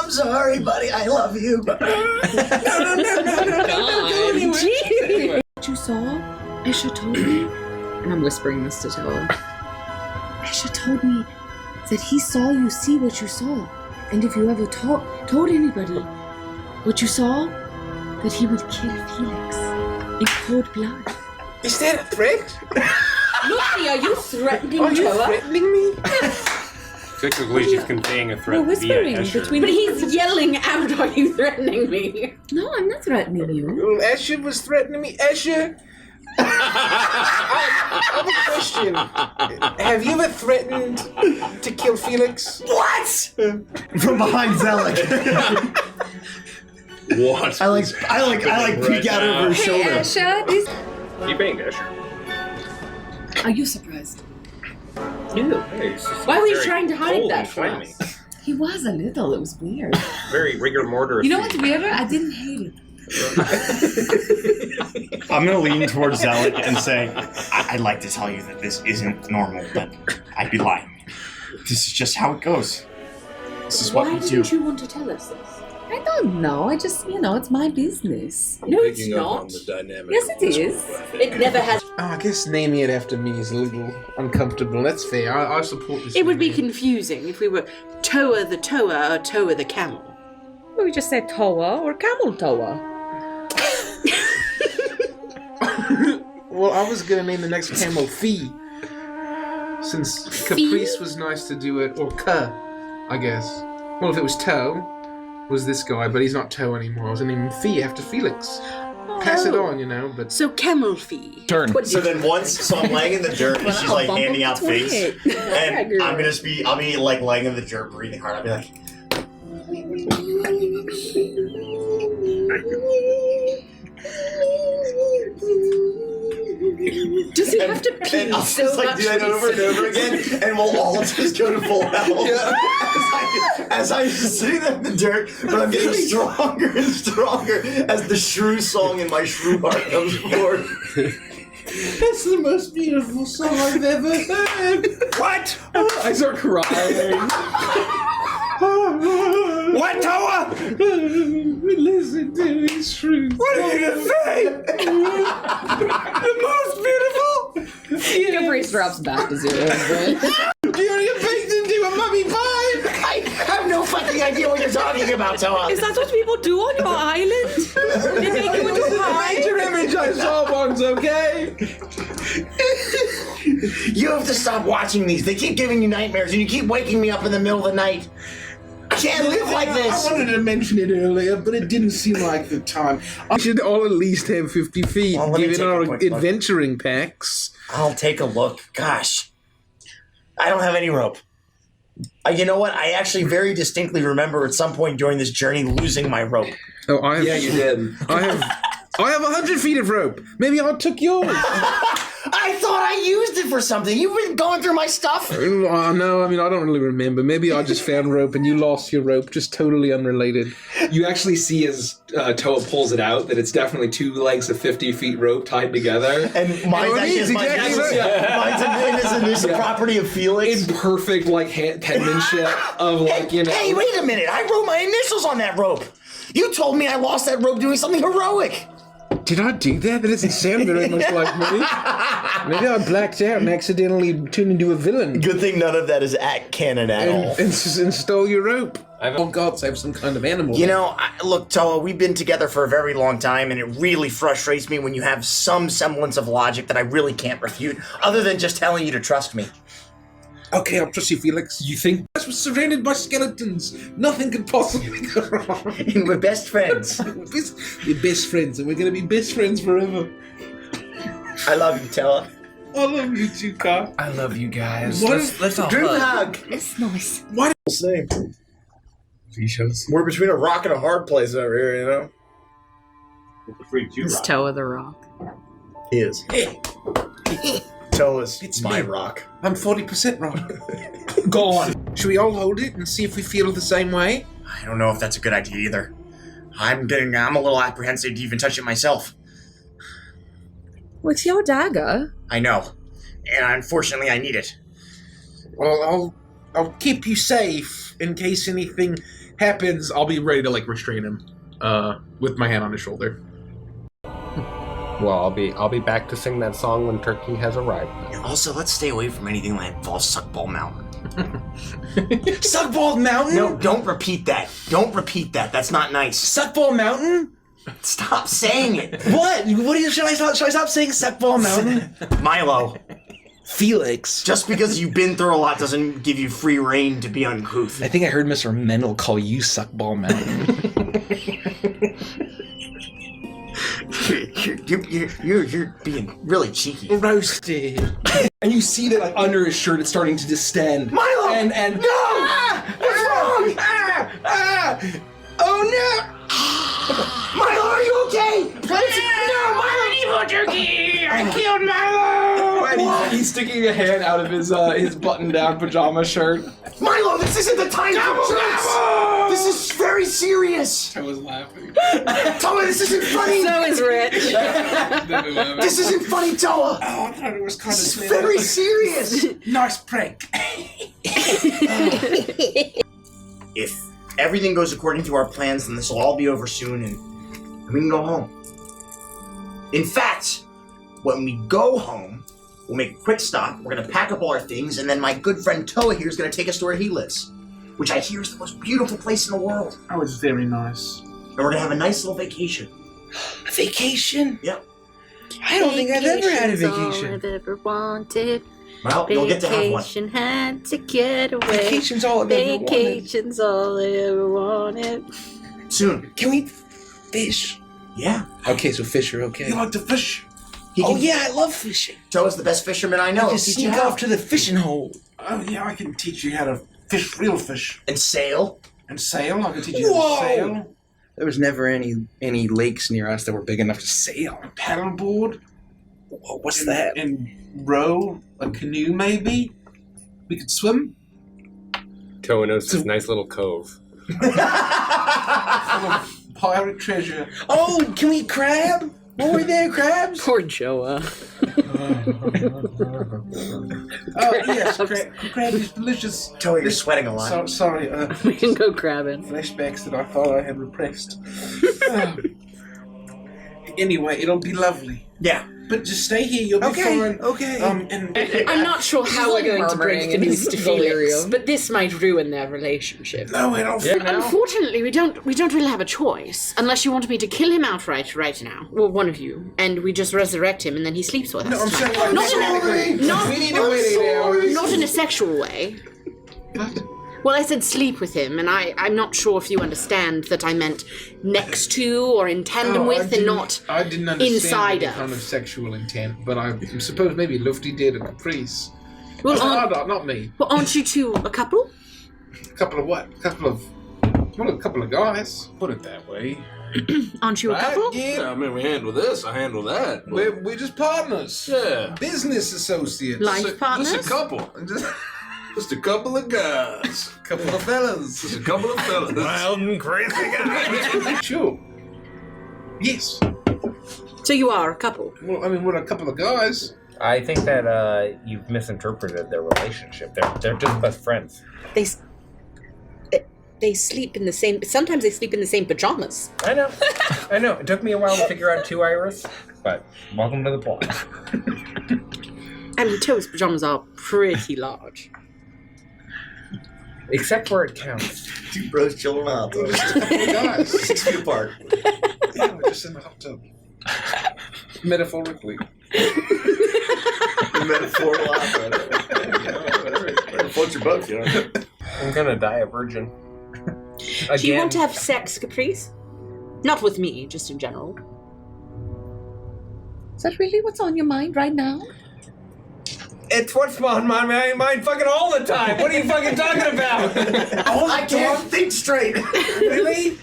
I'm sorry, buddy. I love you. What you saw? Esha told me, and I'm whispering this to Toa. Esha told me that he saw you see what you saw, and if you ever told anybody what you saw, that he would kill Felix in cold blood. Is that a threat? Lucy, are you threatening Are you Toa? threatening me? Technically, she's conveying a threat We're whispering via Escher. between. But he's yelling out, are you threatening me? No, I'm not threatening you. Well, Esha was threatening me. Esha, I have a question. Have you ever threatened to kill Felix? What? From behind Zelik. What? I like peek out over his Hey, shoulder. Esha, this... You banged Escher. Are you surprised? No. Hey, it's just Why were you very trying to hide cold that and from flaming. us? He was a little. It was weird. Very rigor mortis. You know what's weirder? I didn't hate it. I'm gonna lean towards Zelik and say, I'd like to tell you that this isn't normal, but I'd be lying. This is just how it goes. This is what Why we do. didn't you want to tell us this? I don't know. I just, it's my business. No, it's not. Yes, it is. It never has. Oh, I guess naming it after me is a little uncomfortable. That's fair. I support this. It would be idea. confusing if we were Toa the Toa or Toa the Camel. We just say Toa or Camel Toa. Well, I was gonna name the next camel Fee, since Caprice was nice to do it, or Ka, I guess. Well, if it was Toe, was this guy, but he's not Toe anymore. I was gonna name him Fee after Felix. Pass it on, but... So Camel Fee. Turn. So then so I'm laying in the dirt and she's like handing out figs. And I'll be like laying in the dirt, breathing hard. I'll be like, Does he have to pee? I'll so just like much do that over and over again, and we'll all just go to full hell. As I'm just sitting there in the dirt, but I'm getting stronger and stronger as the shrew song in my shrew heart comes forward. That's the most beautiful song I've ever heard. What? I start crying. What, Toa? Listen to these shrews. What are you gonna say? The most beautiful? Caprice drops back to 0. Do you want to get baked into a mummy pie? I have no fucking idea what you're talking about, Toa. Is that what people do on your island? They make you into a pie? Major image I saw once, okay? You have to stop watching these. They keep giving you nightmares, and you keep waking me up in the middle of the night. I can't live like this. I wanted to mention it earlier, but it didn't seem like the time. I should all at least have 50 feet, Well, let me given take a our quick look. adventuring packs. I'll take a look. Gosh. I don't have any rope. You know what? I actually very distinctly remember at some point during this journey losing my rope. Oh, I have, Yeah, you did. I have 100 feet of rope. Maybe I took yours. I thought I used it for something. You've been going through my stuff. No, I mean, I don't really remember. Maybe I just found rope and you lost your rope. Just totally unrelated. You actually see as Toa pulls it out that it's definitely 2 lengths of 50 feet rope tied together. And mine's it actually is exactly mine's a property of Felix. In perfect, like, penmanship of, like, you know... Hey, wait a minute. I wrote my initials on that rope. You told me I lost that rope doing something heroic. Did I do that? That doesn't sound very much like me. Maybe I blacked out and accidentally turned into a villain. Good thing none of that is at canon at all. And stole your rope. All gods have some kind of animal. You know, look, Toa, we've been together for a very long time, and it really frustrates me when you have some semblance of logic that I really can't refute, other than just telling you to trust me. Okay, I'll trust you, Felix. You think... I was surrounded by skeletons. Nothing could possibly go wrong. And we're best friends. We're best friends, and we're going to be best friends forever. I love you, Toa. I love you too, Carl. I love you guys. What Let's all Drew hug. hug. It's nice. What else name? We're between a rock and a hard place over here, you know? It's Toa the Rock. He is. Toa's It's my me. rock. I'm 40% wrong. Go on. Should we all hold it and see if we feel the same way? I don't know if that's a good idea either. I'm a little apprehensive to even touch it myself. Well, it's your dagger. I know. And unfortunately, I need it. Well, I'll keep you safe in case anything happens. I'll be ready to like restrain him, with my hand on his shoulder. Well, I'll be back to sing that song when Turkey has arrived. Also, let's stay away from anything that involves Suckball Mountain. Suckball Mountain? No, don't repeat that. Don't repeat that. That's not nice. Suckball Mountain? Stop saying it. What? Should I stop saying Suckball Mountain? Milo, Felix. just because you've been through a lot doesn't give you free reign to be uncouth. I think I heard Mr. Mendel call you Suckball Mountain. You're being really cheeky. Roasted. And you see that like under his shirt it's starting to distend. Milo! And No! What's wrong? Oh no! Milo, are you okay? No, Milo! Evil turkey! I killed Milo! And he's sticking a hand out of his button-down pajama shirt. Milo, this isn't the time for jokes! This is very serious! I was laughing. Toa, this isn't funny! So is Rich. This isn't funny, Toa! Oh, I thought it was kind of This is very serious! Nice prank. If everything goes according to our plans, then this will all be over soon and we can go home. In fact, when we go home, we'll make a quick stop, we're gonna pack up all our things, and then my good friend Toa here is gonna take us to where he lives, which I hear is the most beautiful place in the world. That was very nice. And we're gonna have a nice little vacation. A vacation? Yep. I don't think I've ever had a Vacation's vacation. all I've ever wanted. Well, you'll get to have one. Vacation had to get away. Vacation's all I've ever wanted. Vacation's all I ever wanted. Soon. Can we fish? Yeah. Okay, so fish are okay. You like to fish? Oh yeah, I love fishing. Toa's the best fisherman I know. I He'll can teach you sneak how. off to the fishing hole. Oh yeah, I can teach you how to fish real fish. And sail. And sail. I can teach you how Whoa! to sail. There was never any lakes near us that were big enough to sail. Paddleboard. What's that? And row a canoe, maybe? We could swim? Toa knows this nice little cove. Full of pirate treasure. Oh, can we crab? Were we there, crabs? Poor Joa. Oh, yes, crab is delicious. Toa, you're sweating a lot. Sorry, We can go crabbing. flashbacks that I thought I had repressed. Anyway, it'll be lovely. Yeah. But just stay here, you'll be fine. Okay. I'm not sure how we're going to break the news to Felix, delirium. but this might ruin their relationship. No, I don't Unfortunately, we don't really have a choice unless you want me to kill him outright right now, well, one of you, and we just resurrect him and then he sleeps with us. No, I'm saying like We need to wait 8 hours. Not in a sexual way. What? Well, I said sleep with him, and I'm not sure if you understand that I meant next to or in tandem with, and not I didn't understand inside any kind of sexual intent, but I suppose maybe Lufty did a caprice. Well, Not me. Well, aren't you two a couple? A couple of what? A couple of guys. Put it that way. Aren't you a couple? Yeah, I mean, we handle this, I handle that. But We're just partners. yeah. Business associates. Life partners? Just a couple. Just a couple of guys. Couple of fellas. Just a couple of fellas. Wild and crazy guy. Sure. Yes. So you are a couple. Well, I mean, we're a couple of guys. I think that you've misinterpreted their relationship. They're just best friends. They sleep in the same. Sometimes they sleep in the same pajamas. I know. It took me a while to figure out too, Iris, but welcome to the plot. I mean, Toa's pajamas are pretty large. Except where it counts. Two bros chilling out, though. Guys. 6 feet apart. Yeah, we're just in the hot tub. Metaphorically. Metaphorical opera. Whatever floats your boat, you know. I'm gonna die a virgin. Do you want to have sex, Caprice? Not with me, just in general. Is that really what's on your mind right now? It's what's on my mind fucking all the time. What are you fucking talking about? I can't think straight. Really?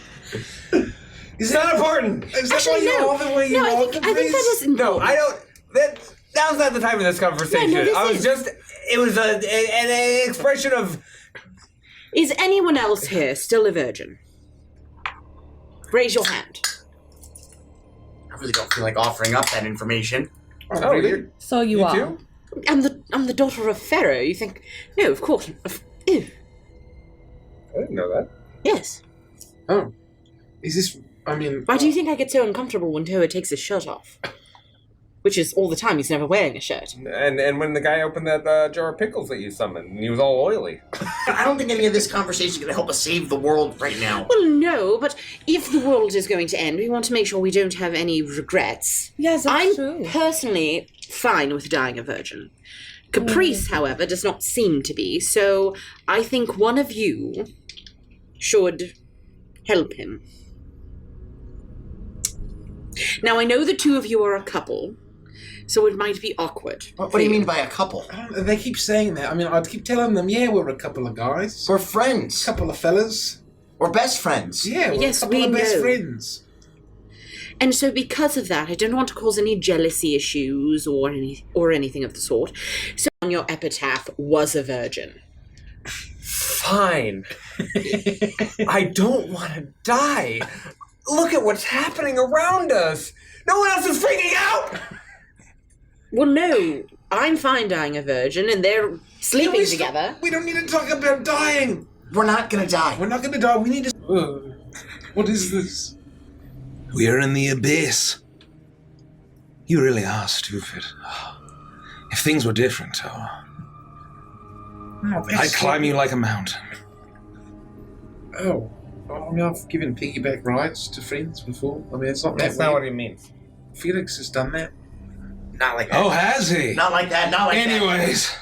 It's not important. Is that why you're all the way you No, I are, think that is No, important. I don't. That was not the time of this conversation. No, this I was is- just. It was an expression of. Is anyone else here still a virgin? Raise your hand. I really don't feel like offering up that information. Oh, really? So you are. too? I'm the daughter of Pharaoh. You think? No, of course. Ew. I didn't know that. Yes. Oh. Is this... I mean... Why do you think I get so uncomfortable when Toa takes his shirt off? Which is all the time. He's never wearing a shirt. And when the guy opened that jar of pickles that you summoned, he was all oily. I don't think any of this conversation is going to help us save the world right now. Well, no, but if the world is going to end, we want to make sure we don't have any regrets. Yes, that's I'm true. personally fine with dying a virgin. Caprice, however, does not seem to be, so I think one of you should help him. Now, I know the two of you are a couple, so it might be awkward. What do you mean by a couple? They keep saying that. I mean, I'd keep telling them, yeah, we're a couple of guys. We're friends. Couple of fellas. We're best friends. Yeah, we're Yes, a couple we of best know. friends. And so because of that, I don't want to cause any jealousy issues or anything of the sort. So on your epitaph was a virgin. Fine. I don't want to die. Look at what's happening around us. No one else is freaking out. Well, no, I'm fine dying a virgin, and they're sleeping together. We don't need to talk about dying. We're not going to die. We're not going to die. We need to... what is this? We're in the abyss. You really are stupid. If things were different, I'd climb you like a mountain. Oh. I mean, I've given piggyback rides to friends before. I mean, it's not That's that not weird. what he means. Felix has done that. Not like that. Oh, has he? Not like that. Not like that. Anyways,